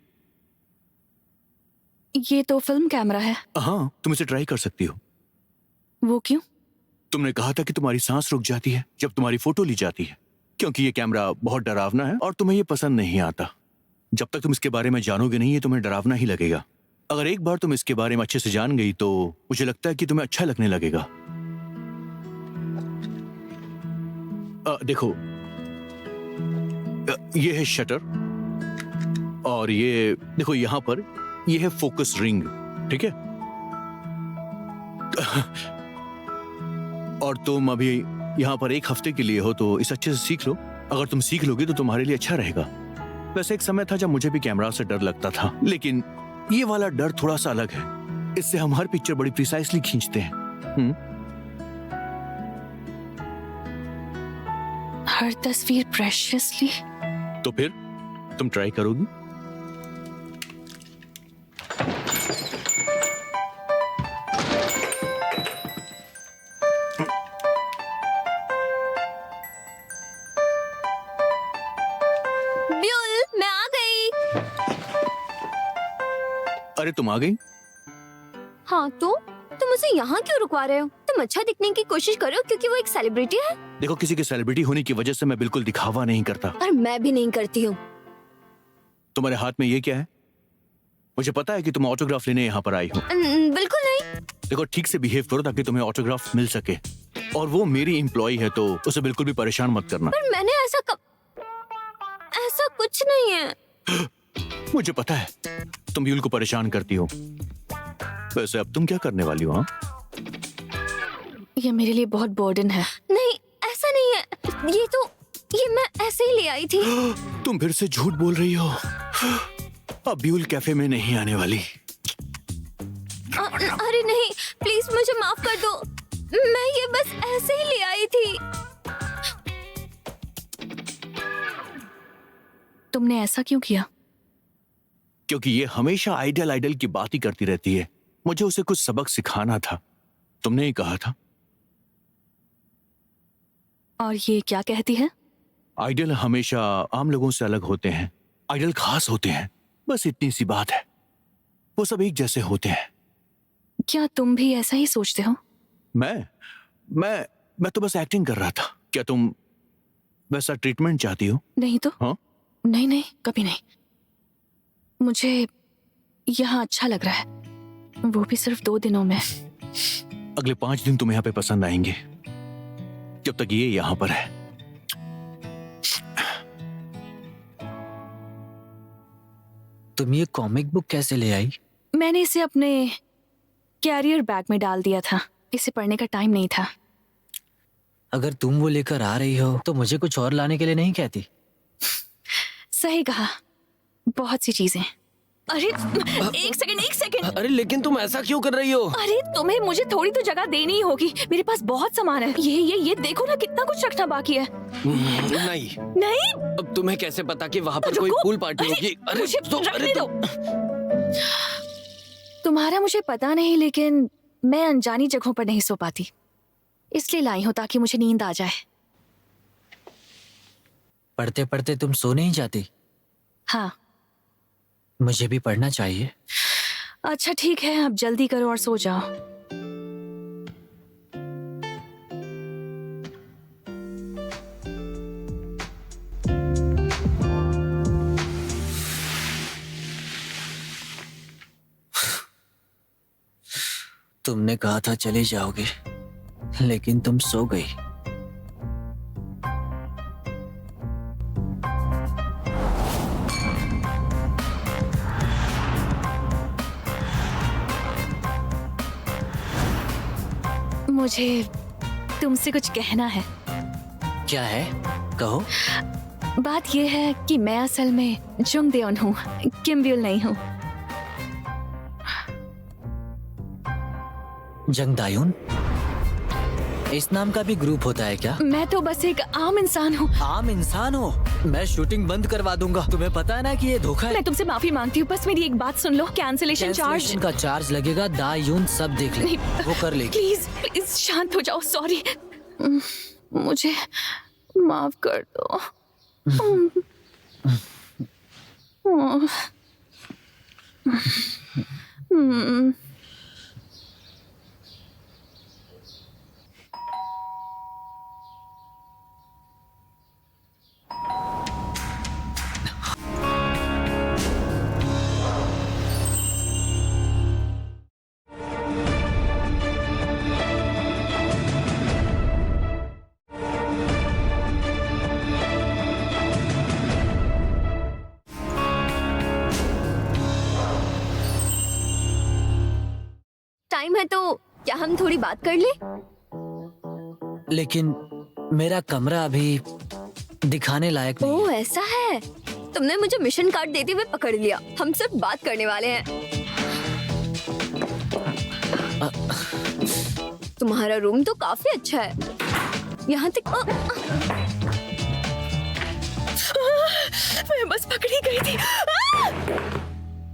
ये तो फिल्म कैमरा है। हाँ, तुम इसे ट्राई कर सकती हो। वो क्यों? तुमने कहा था कि तुम्हारी सांस रुक जाती है जब तुम्हारी फोटो ली जाती है, क्योंकि ये कैमरा बहुत डरावना है और तुम्हें ये पसंद नहीं आता। जब तक तुम इसके बारे में जानोगे नहीं, ये तुम्हें डरावना ही लगेगा। अगर एक बार तुम इसके बारे में अच्छे से जान गई तो मुझे लगता है कि तुम्हें अच्छा लगने लगेगा। देखो, ये है शटर और ये देखो यहाँ पर ये है फोकस रिंग, ठीक है? और तुम अभी यहाँ पर 1 हफ्ते के लिए हो तो इसे अच्छे से सीख लो। अगर तुम सीख लोगे तो तुम्हारे लिए अच्छा रहेगा। वैसे एक समय था जब मुझे भी कैमरा से डर लगता था, लेकिन ये वाला डर थोड़ा सा अलग है। इससे हम हर पिक्चर बड़ी प्रिसाइसली खींचते हैं। हर तस्वीर प्रेशियसली। तो फिर तुम ट्राई करोगी? ब्यूल, मैं आ गई। अरे तुम आ गई? हाँ, तो तुम मुझे यहाँ क्यों रुकवा रहे हो? तुम अच्छा दिखने की कोशिश करो क्योंकि वो एक सेलिब्रिटी है। देखो, किसी के सेलिब्रिटी होने की वजह से मैं बिल्कुल दिखावा नहीं करता। और मैं भी नहीं करती हूँ। तुम्हारे हाथ में ये क्या है? मुझे पता है कि तुम ऑटोग्राफ लेने यहाँ पर आई हो। बिल्कुल नहीं। देखो, ठीक से बिहेव करो ताकि तुम्हें ऑटोग्राफ मिल सके। और वो मेरी एम्प्लॉय है तो उसे बिल्कुल भी परेशान मत करना। पर मैंने ऐसा कुछ नहीं है। मुझे पता है तुम ब्यूल को परेशान करती हो। वैसे अब तुम क्या करने वाली हो? हाँ, ये मेरे लिए बहुत बर्डन है। नहीं, ऐसा नहीं है। ये मैं ऐसे ही ले आई थी। तुम फिर से झूठ बोल रही हो। अब ब्यूल कैफे में नहीं आने वाली। अरे नहीं, प्लीज मुझे माफ कर दो। मैं ये बस ऐसे ही ले आई थी। तुमने ऐसा क्यों किया? क्योंकि ये हमेशा आइडियल की बात ही करती रहती है। मुझे उसे कुछ सबक सिखाना था। तुमने ही कहा था। और ये क्या कहती है? आइडियल हमेशा आम लोगों से अलग होते हैं। आइडियल खास होते हैं, बस इतनी सी बात है। वो सब एक जैसे होते हैं। क्या तुम भी ऐसा ही सोचते हो? मैं तो बस एक्टिंग कर रहा था। क्या तुम वैसा ट्रीटमेंट चाहती हो? नहीं तो। हाँ? नहीं नहीं, कभी नहीं। मुझे यहाँ अच्छा लग रहा है, वो भी सिर्फ 2 दिनों में। अगले 5 दिन तुम्हें यहाँ पे पसंद आएंगे, जब तक ये यहाँ पर है। तुम ये कॉमिक बुक कैसे ले आई? मैंने इसे अपने कैरियर बैग में डाल दिया था। इसे पढ़ने का टाइम नहीं था। अगर तुम वो लेकर आ रही हो तो मुझे कुछ और लाने के लिए नहीं कहती? सही कहा, बहुत सी चीजें। अरे एक सेकंड। अरे लेकिन तुम ऐसा क्यों कर रही हो? अरे तुम्हें मुझे थोड़ी तो जगह देनी ही होगी। मेरे पास बहुत सामान है। ये देखो ना, कितना कुछ रखना बाकी है। नहीं। नहीं, अब तुम्हें कैसे पता कि वहाँ पर कोई रुको। पूल पार्टी होगी? अरे मुझे रखने तो दो। तुम्हारा मुझे पता नहीं, लेकिन मैं अनजानी जगहों पर नहीं सो पाती, इसलिए लाई हूँ ताकि मुझे नींद आ जाए। पढ़ते पढ़ते तुम सो नहीं जाती? हाँ। मुझे भी पढ़ना चाहिए। अच्छा ठीक है, अब जल्दी करो और सो जाओ। तुमने कहा था चली जाओगे, लेकिन तुम सो गई। मुझे तुमसे कुछ कहना है। क्या है? कहो। बात यह है कि मैं असल में जुंगदेओन हूँ, किम ब्यूल नहीं हूँ। जंगदायुन? इस नाम का भी ग्रुप होता है क्या? मैं तो बस एक आम इंसान हूँ। आम इंसान हो? मैं शूटिंग बंद करवा दूंगा। तुम्हें पता है ना कि ये धोखा है। मैं तुमसे माफी मांगती हूँ, बस मेरी एक बात सुन लो। कैंसिलेशन चार्ज कैंसिलेशन का चार्ज लगेगा, दायुन सब देख ले। नहीं, वो कर लेगी। प्लीज प्लीज शांत हो जाओ। सॉरी, मुझे माफ कर दो। टाइम है तो क्या हम थोड़ी बात कर ले? लेकिन मेरा कमरा अभी दिखाने लायक नहीं ओह है। ऐसा है। तुमने मुझे मिशन कार्ड देते हुए पकड़ लिया। हम सिर्फ बात करने वाले हैं। तुम्हारा रूम तो काफी अच्छा है। यहाँ तक मैं बस पकड़ी गई थी।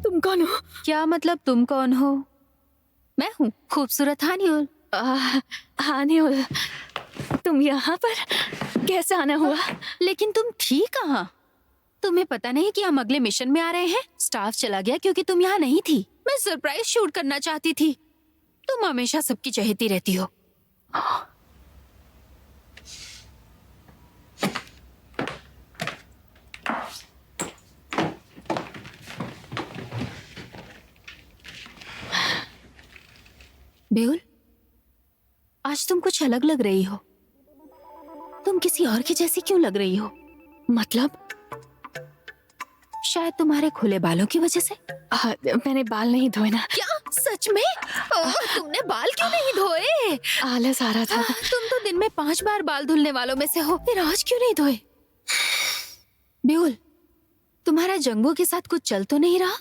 तुम कौन हो? क्या मतलब तुम कौन हो? मैं हूँ खूबसूरत हानियोल। हानियोल, तुम यहाँ पर कैसे आना हुआ? लेकिन तुम थी कहाँ? तुम्हें पता नहीं कि हम अगले मिशन में आ रहे हैं? स्टाफ चला गया क्योंकि तुम यहाँ नहीं थी। मैं सरप्राइज शूट करना चाहती थी। तुम हमेशा सबकी चहेती रहती हो। बेउल, आज तुम कुछ अलग लग रही हो। तुम किसी और की जैसी क्यों लग रही हो? मतलब? शायद तुम्हारे खुले बालों की वजह से। मैंने बाल नहीं धोए ना। क्या सच में? तुमने बाल क्यों नहीं धोए? आलस आ रहा था। तुम तो दिन में 5 बार बाल धुलने वालों में से हो, फिर आज क्यों नहीं धोए? बेउल, तुम्हारा जंगबो के साथ कुछ चल तो नहीं रहा?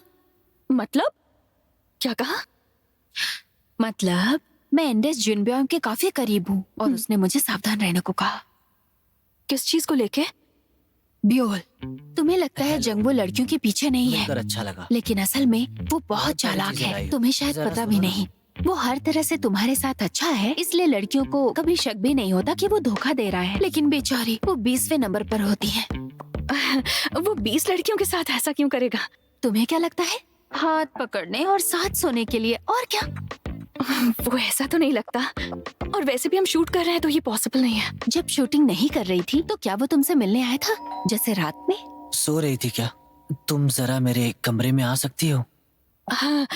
मतलब? क्या कहा? मतलब मैं एंडेस जुनब्योम के काफी करीब हूँ और उसने मुझे सावधान रहने को कहा। किस चीज को लेके? ब्योल, तुम्हें लगता है जंगबो लड़कियों के पीछे नहीं मिलकर है, अच्छा लगा। लेकिन असल में वो बहुत चालाक चीजें लाई है। हो। तुम्हें शायद जरा पता सुनो भी ना। नहीं। वो हर तरह से तुम्हारे साथ अच्छा है, इसलिए लड़कियों को कभी शक भी नहीं होता कि वो धोखा दे रहा है। लेकिन बेचारी वो 20वें नंबर पर होती है। वो 20 लड़कियों के साथ ऐसा क्यों करेगा? तुम्हें क्या लगता है? हाथ पकड़ने और साथ सोने के लिए, और क्या? वो ऐसा तो नहीं लगता। और वैसे भी हम शूट कर रहे हैं तो ये पॉसिबल नहीं है। जब शूटिंग नहीं कर रही थी तो क्या वो तुमसे मिलने आया था, जैसे रात में? सो रही थी क्या? तुम जरा मेरे कमरे में आ सकती हो? हाँ,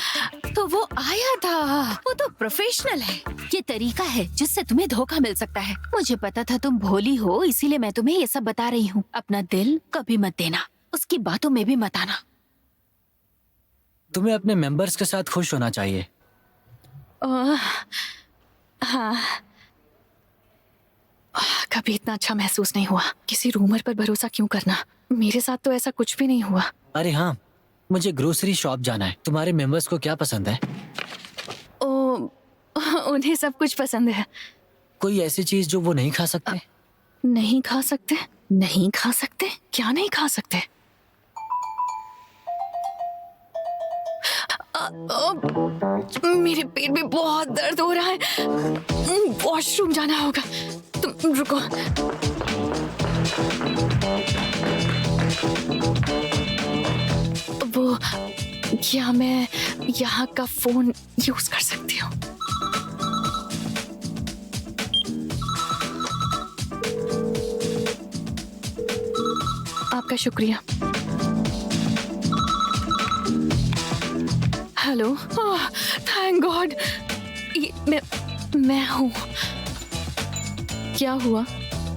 तो वो आया था। वो तो प्रोफेशनल है। ये तरीका है जिससे तुम्हें धोखा मिल सकता है। मुझे पता था तुम भोली हो, इसीलिए मैं तुम्हें ये सब बता रही हूँ। अपना दिल कभी मत देना, उसकी बातों में भी मत आना। तुम्हें अपने मेंबर्स के साथ खुश होना चाहिए। हाँ, कभी इतना अच्छा महसूस नहीं हुआ। किसी रूमर पर भरोसा क्यों करना? मेरे साथ तो ऐसा कुछ भी नहीं हुआ। अरे हाँ, मुझे ग्रोसरी शॉप जाना है। तुम्हारे मेंबर्स को क्या पसंद है? ओ, उन्हें सब कुछ पसंद है। कोई ऐसी चीज जो वो नहीं खा सकते? नहीं खा सकते? नहीं खा सकते? क्या नहीं खा सकते? मेरे पेट में बहुत दर्द हो रहा है। वॉशरूम जाना होगा। तुम रुको। वो, क्या मैं यहाँ का फोन यूज कर सकती हूँ? आपका शुक्रिया। Hello, thank God. मैं हूँ। क्या हुआ?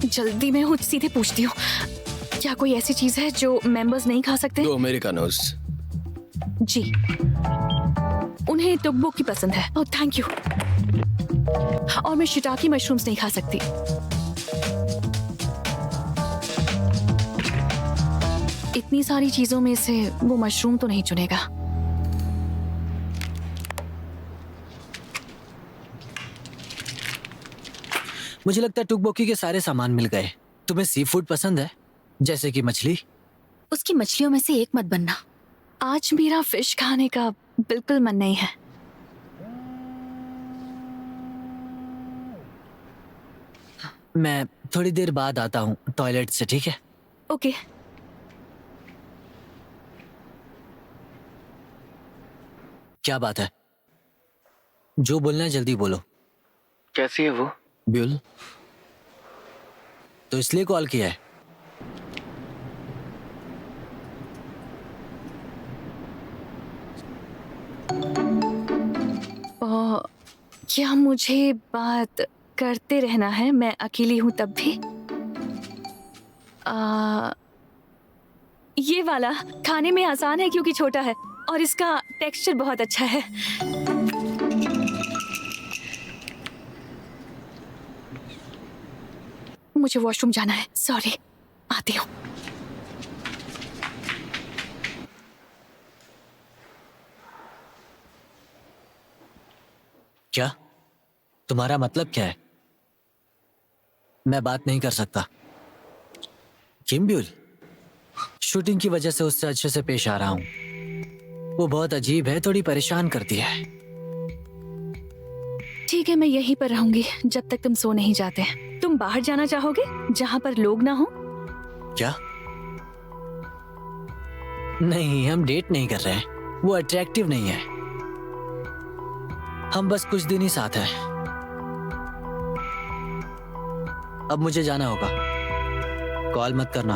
जल्दी मैं हूँ, सीधे पूछती हूँ, क्या कोई ऐसी चीज है जो मेंबर्स नहीं खा सकते? 2 अमेरिकानोस। जी, उन्हें टुकबोकी पसंद है। Oh thank you. और मैं शिटाकी मशरूम्स नहीं खा सकती। इतनी सारी चीजों में से वो मशरूम तो नहीं चुनेगा। मुझे लगता है टुकबोकी के सारे सामान मिल गए। तुम्हें सी फूड पसंद है, जैसे कि मछली? उसकी मछलियों में से एक मत बनना। आज मेरा फिश खाने का बिल्कुल मन नहीं है। मैं थोड़ी देर बाद आता हूँ टॉयलेट से, ठीक है? ओके। क्या बात है? जो बोलना है जल्दी बोलो। कैसी है वो ब्यूल? तो इसलिए कॉल किया है? क्या मुझे बात करते रहना है? मैं अकेली हूं तब भी। ये वाला खाने में आसान है क्योंकि छोटा है और इसका टेक्सचर बहुत अच्छा है। मुझे वॉशरूम जाना है, सॉरी, आती हूँ। क्या? तुम्हारा मतलब क्या है? मैं बात नहीं कर सकता। किम ब्यूल? शूटिंग की वजह से उससे अच्छे से पेश आ रहा हूं। वो बहुत अजीब है, थोड़ी परेशान करती है। ठीक है, मैं यहीं पर रहूंगी जब तक तुम सो नहीं जाते। तुम बाहर जाना चाहोगे जहां पर लोग ना हो? क्या? नहीं, हम डेट नहीं कर रहे हैं। वो अट्रैक्टिव नहीं है। हम बस कुछ दिन ही साथ हैं। अब मुझे जाना होगा। कॉल मत करना।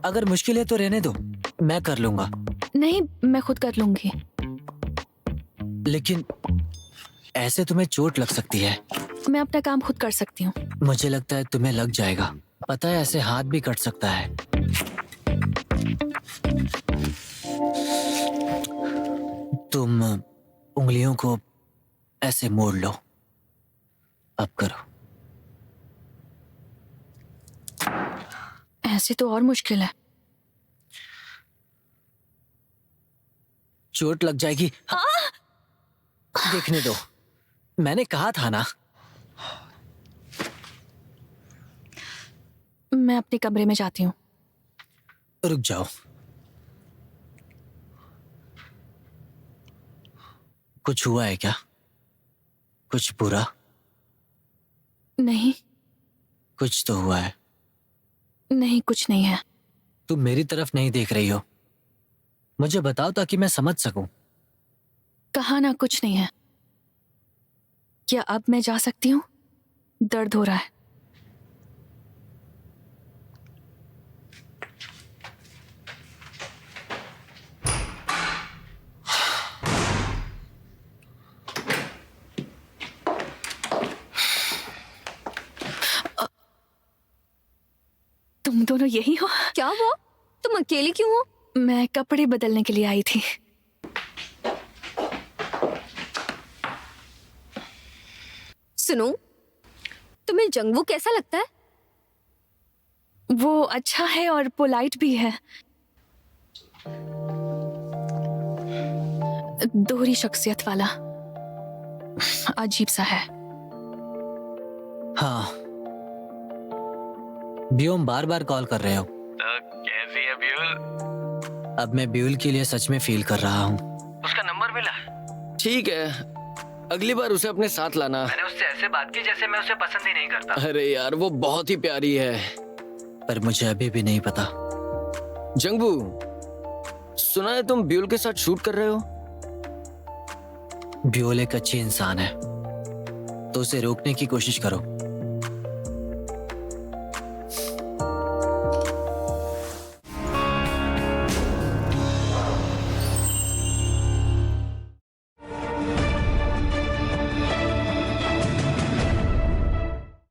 अगर मुश्किल है तो रहने दो, मैं कर लूंगा। नहीं, मैं खुद कर लूंगी। लेकिन ऐसे तुम्हें चोट लग सकती है। मैं अपना काम खुद कर सकती हूँ। मुझे लगता है तुम्हें लग जाएगा। पता है, ऐसे हाथ भी कट सकता है। तुम उंगलियों को ऐसे मोड़ लो। अब करो। ऐसे तो और मुश्किल है। चोट लग जाएगी। देखने दो, मैंने कहा था ना। मैं अपने कमरे में जाती हूँ। रुक जाओ। कुछ हुआ है क्या? कुछ बुरा? नहीं, कुछ तो हुआ है। नहीं, कुछ नहीं है। तुम मेरी तरफ नहीं देख रही हो। मुझे बताओ ताकि मैं समझ सकूं। कहा ना, कुछ नहीं है। क्या अब मैं जा सकती हूँ? दर्द हो रहा है। तुम दोनों यही हो? क्या हुआ? तुम अकेली क्यों हो? मैं कपड़े बदलने के लिए आई थी। सुनो, तुम्हें जंगवू कैसा लगता है? वो अच्छा है और पोलाइट भी है। दोहरी शख्सियत वाला, अजीब सा है। हाँ, ब्यूम बार बार कॉल कर रहे हो। कैसी है ब्यूल? अब मैं ब्यूल के लिए सच में फील कर रहा हूँ। उसका नंबर मिला? ठीक है, अगली बार उसे अपने साथ लाना। मैंने उससे ऐसे बात की जैसे मैं उसे पसंद ही नहीं करता। अरे यार, वो बहुत ही प्यारी है। पर मुझे अभी भी नहीं पता। जंगबू, सुना है तुम ब्यूल के साथ शूट कर रहे हो? ब्यूल एक अच्छी इंसान है, तो उसे रोकने की कोशिश करो।